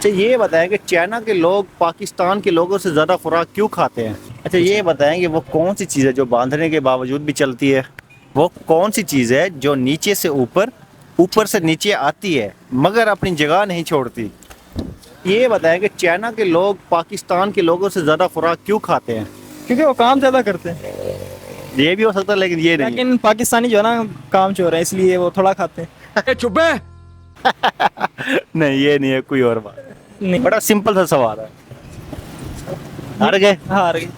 अच्छा ये बताएं कि चाइना के लोग पाकिस्तान के लोगों से ज़्यादा खुराक क्यों खाते हैं? अच्छा ये बताएं कि वो कौन सी चीज़ है जो बांधने के बावजूद भी चलती है? वो कौन सी चीज़ है जो नीचे से ऊपर, ऊपर से नीचे आती है मगर अपनी जगह नहीं छोड़ती? ये बताएं कि चाइना के लोग पाकिस्तान के लोगों से ज़्यादा खुराक क्यों खाते हैं? क्योंकि वो काम ज्यादा करते हैं। ये भी हो सकता है लेकिन ये नहीं। लेकिन पाकिस्तानी जो है ना काम चोर है, इसलिए वो थोड़ा खाते हैं। चुप है। नहीं ये नहीं है, कोई और बात। नहीं, बड़ा सिंपल सा सवाल है। हार गए? हार गए।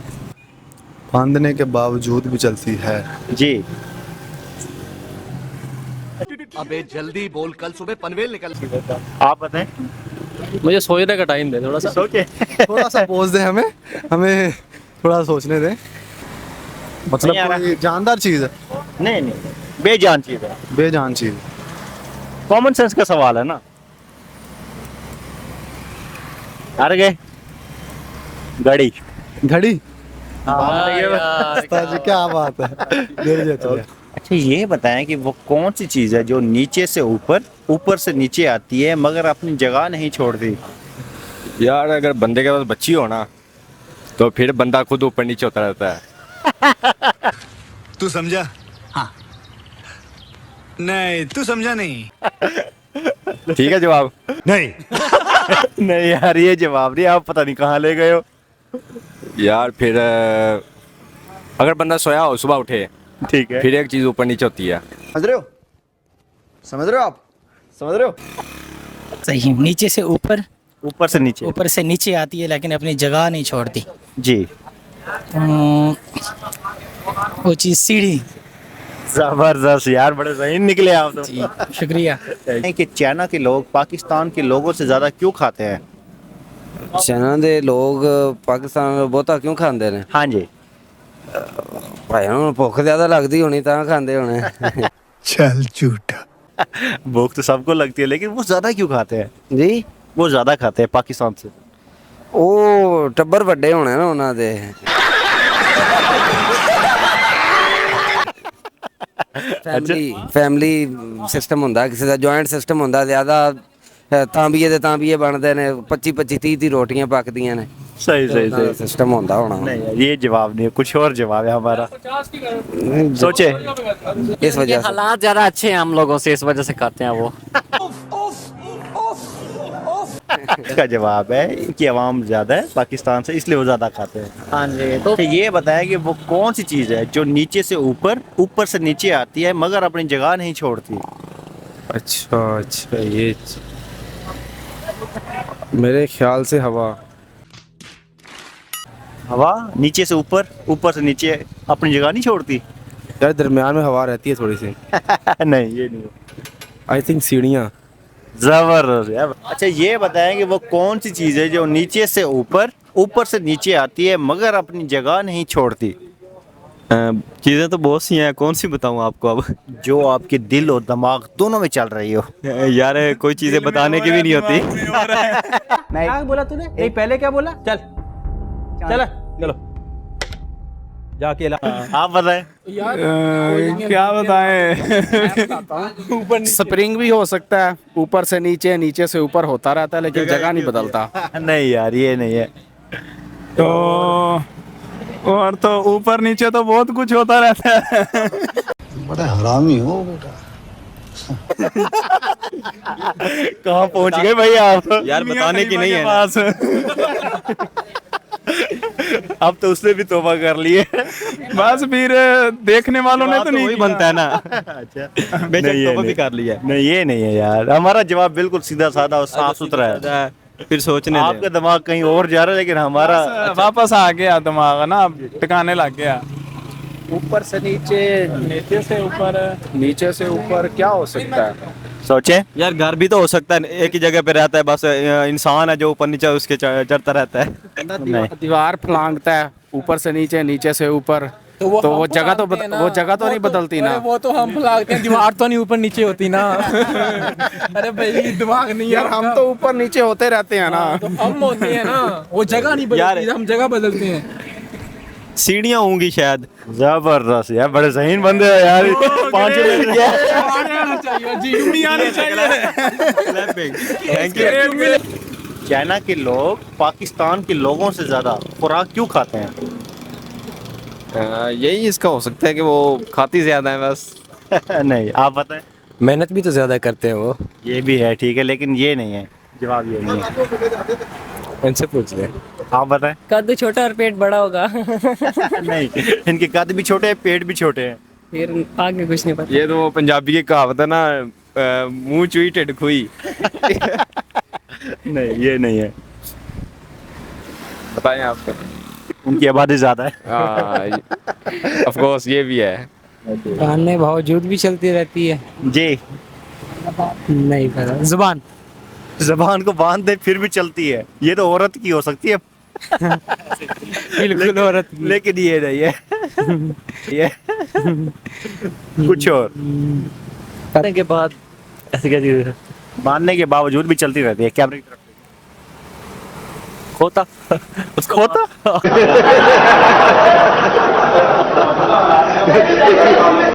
बांधने के बावजूद भी चलती है। जी। अबे जल्दी बोल, कल सुबह पनवेल निकल। आप बताएं। मुझे सोचने का टाइम दे थोड़ा सा। सोचे। थोड़ा सा पोज दे हमें, हमें थोड़ा सोचने दे। मतलब नहीं आ रहा। कोई जानदार चीज है, नहीं नहीं, बेजान चीज़ है, बेजान चीज। कॉमन सेंस का सवाल है ना। हार गए? घड़ी। घड़ी। यार, उस्ताद जी क्या बात है, देर जाती है। अच्छा ये बताएं कि वो कौन सी चीज़ है जो नीचे से ऊपर, ऊपर से नीचे आती है मगर अपनी जगह नहीं छोड़ती? यार अगर बंदे के पास बच्ची हो ना तो फिर बंदा खुद ऊपर नीचे होता रहता है। तू समझा? हाँ। नहीं तू समझा नहीं। ठीक है जवाब। नहीं। नहीं यार ये जवाब नहीं, आप पता नहीं कहाँ ले गए हो। यार फिर अगर बंदा सोया हो सुबह उठे ठीक है। फिर एक चीज ऊपर नीचे होती है। समझ रहे हो, समझ रहे हो आप, समझ रहे हो? सही, नीचे से ऊपर, ऊपर से नीचे। ऊपर से नीचे आती है लेकिन अपनी जगह नहीं छोड़ती। जी। वो चीज़ सीढ़ी। जबरदस्त यार, बड़े सही निकले आप तो। जी शुक्रिया। कि चाइना के लोग पाकिस्तान के लोगों से ज्यादा क्यों खाते हैं? ਚਾਈਨਾ ਦੇ ਲੋਕ ਪਾਕਿਸਤਾਨ ਨੂੰ ਬਹੁਤਾ ਕਿਉਂ ਖਾਂਦੇ ਨੇ? हाँ जी। ਭਾਈ ਉਹਨਾਂ ਨੂੰ ਭੁੱਖ ਜ਼ਿਆਦਾ ਲੱਗਦੀ ਹੋਣੀ ਤਾਂ ਖਾਂਦੇ ਹੋਣੇ। चल झूठा। भूख तो सबको लगती है लेकिन वो ज्यादा क्यों खाते हैं? ਜੀ वो ज्यादा खाते हैं पाकिस्तान से। ਉਹ ਟੱਬਰ ਵੱਡੇ ਹੋਣੇ ਨਾ ਉਹਨਾਂ ਦੇ। ਫੈਮਿਲੀ ਸਿਸਟਮ ਹੁੰਦਾ, ਕਿਸੇ ਦਾ ਜੁਆਇੰਟ ਸਿਸਟਮ ਹੁੰਦਾ, ਜ਼ਿਆਦਾ ਤਾਂਬੀਏ ਦੇ ਤਾਂਬੀਏ ਬਣਦੇ ਨੇ, 25 25 30 30 ਰੋਟੀਆਂ ਪੱਕਦੀਆਂ ਨੇ। सही सही सही। ਸਿਸਟਮ ਹੁੰਦਾ ਹੋਣਾ। नहीं यार ये जवाब नहीं है, कुछ और जवाब है हमारा। सोचे। इस वजह से हालात ज्यादा अच्छे हैं हम लोगों से, इस वजह से करते हैं वो। इसका जवाब है कि अवाम ज्यादा है पाकिस्तान से इसलिए वो ज्यादा खाते हैं। हाँ जी। तो तो ये बताएं कि वो कौन सी चीज है जो नीचे से ऊपर, ऊपर से नीचे आती है मगर अपनी जगह नहीं छोड़ती? अच्छा अच्छा, ये मेरे ख्याल से हवा। हवा नीचे से ऊपर, ऊपर से नीचे अपनी जगह नहीं छोड़ती? यार दरमियान में हवा रहती है थोड़ी सी। नहीं ये नहीं है। आई थिंक सीढ़ियाँ। जबरदस्त यार। अच्छा ये बताएं कि वो कौन सी चीज है जो नीचे से ऊपर, ऊपर से नीचे आती है मगर अपनी जगह नहीं छोड़ती? चीजें तो बहुत सी हैं, कौन सी बताऊं आपको अब? जो आपके दिल और दिमाग दोनों में चल रही हो। यार कोई चीजें बताने की भी नहीं होती। क्या बोला तूने? नहीं पहले क्या बोला? चल चल चलो जाके ला। आप बताएं। क्या बताएं? ऊपर स्प्रिंग भी हो सकता है, ऊपर से नीचे, नीचे से ऊपर होता रहता है लेकिन जगह नहीं बदलता। नहीं यार ये नहीं है। तो और तो ऊपर नीचे तो बहुत कुछ होता रहता है। बड़ा हरामी हो बेटा। कहाँ पहुंच गए भाई आप? यार बताने की नहीं है ना। अब तो उसने भी तौबा कर लिए। बस फिर देखने वालों ने तो नहीं वही बनता है ना। अच्छा बेशक नहीं, तौबा भी नहीं। कर लिया। नहीं ये नहीं है यार, हमारा जवाब बिल्कुल सीधा साधा और साफ सुथरा है। फिर सोचने आपका दे। दिमाग कहीं और जा रहा है लेकिन हमारा वापस आ गया दिमाग ना, अब टिकाने लग गया। ऊपर से नीचे, नीचे से ऊपर, नीचे से ऊपर क्या हो सकता है? सोचे। यार घर भी तो हो सकता है, एक ही जगह पे रहता है, बस इंसान है जो ऊपर नीचे उसके चढ़ता रहता है। नहीं। दीवार फलांगता है ऊपर से नीचे, नीचे से ऊपर, तो वो जगह तो वो जगह तो नहीं बदलती ना। वो तो हम लागते हैं, दीवार तो नहीं ऊपर नीचे होती ना। अरे भाई दिमाग नहीं है यार हम तो ऊपर नीचे होते रहते हैं ना। तो हम होते हैं ना, वो जगह नहीं बदलती, हम जगह बदलते हैं। सीढ़ियाँ होंगी शायद। जबरदस्त यार, बड़े जहीन बंदे हो यार। 5 मिनट चाहिए जी, आनी चाहिए। Thank you. चाइना के लोग पाकिस्तान के लोगों से ज्यादा खुराक क्यों खाते हैं? यही इसका हो सकता है कि वो खाती ज्यादा है बस। नहीं, आप बताएं। मेहनत भी तो ज्यादा करते हैं वो। ये भी है, ठीक है, लेकिन ये नहीं है, जवाब ये नहीं है। इनसे पूछ ले। आप बताएं। कद छोटा और पेट बड़ा होगा। नहीं, इनके कद भी छोटे हैं, पेट भी छोटे हैं। फिर आगे कुछ नहीं पता। ये तो वो पंजाबी की कहावत है ना, मुंह चुई टिड खुई। नहीं, ये नहीं है। बताएं आप। उनकी आबादी ज्यादा है। ऑफ कोर्स ये भी है। पहनने बावजूद भी चलती रहती है। जी। नहीं पता। जुबान। जबान को बांध दे फिर भी चलती है, ये तो औरत की हो सकती है। बिल्कुल औरत। लेकिन ये नहीं है। ये कुछ और। करने के बाद ऐसे क्या चीज है? बांधने के बावजूद भी चलती रहती है। कैमरे की तरफ खोता। उसको होता।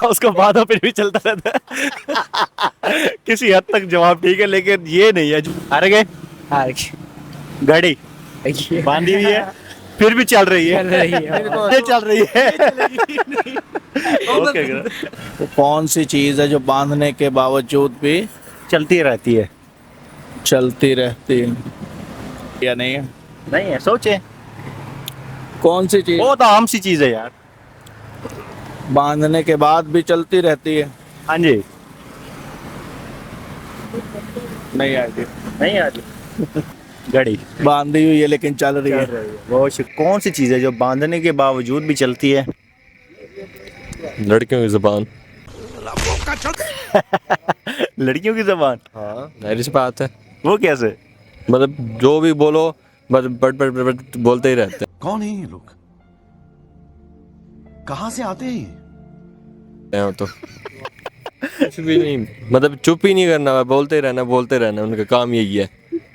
उसको बांधो फिर भी चलता रहता है। किसी हद तक जवाब ठीक है, लेकिन ये नहीं है। हार गए। घड़ी बांधी हुई है फिर भी चल रही है। चल रही है। ओके। तो कौन सी चीज है जो बांधने के बावजूद भी चलती रहती है। चलती रहती है या नहीं है? नहीं है, सोचे। कौन सी चीज बहुत आम सी चीज है यार। बांधने के बाद भी चलती रहती है? हाँ जी। नहीं आती। नहीं आती। घड़ी बांधी हुई है लेकिन चल रही है। कौन सी चीज है जो बांधने के बावजूद भी चलती है? लड़कियों की जुबान। लड़कियों की जबान। हाँ, जाहिर सी बात है। वो कैसे? मतलब जो भी बोलो बस बट बट बट बट बोलते ही रहते कौन है ये लोग? कहां से आते हैं? हैं वो तो। कुछ भी नहीं, मतलब चुप ही नहीं करना, बोलते ही रहना उनका काम यही है।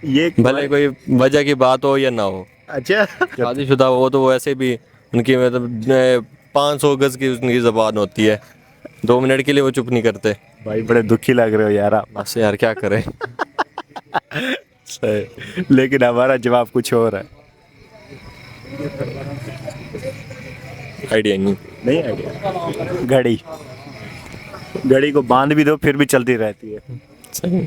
ये भले कोई वजह की बात हो या ना हो। अच्छा। शादीशुदा हो तो वैसे भी उनकी मतलब 500 गज की उनकी जबान होती है, 2 मिनट के लिए वो चुप नहीं करते। भाई बड़े दुखी लग रहे हो यार आप। बस यार क्या करें। सही, लेकिन हमारा जवाब कुछ और है। आइडिया नहीं। नहीं आइडिया। घड़ी। घड़ी को बांध भी दो फिर भी चलती रहती है। सही।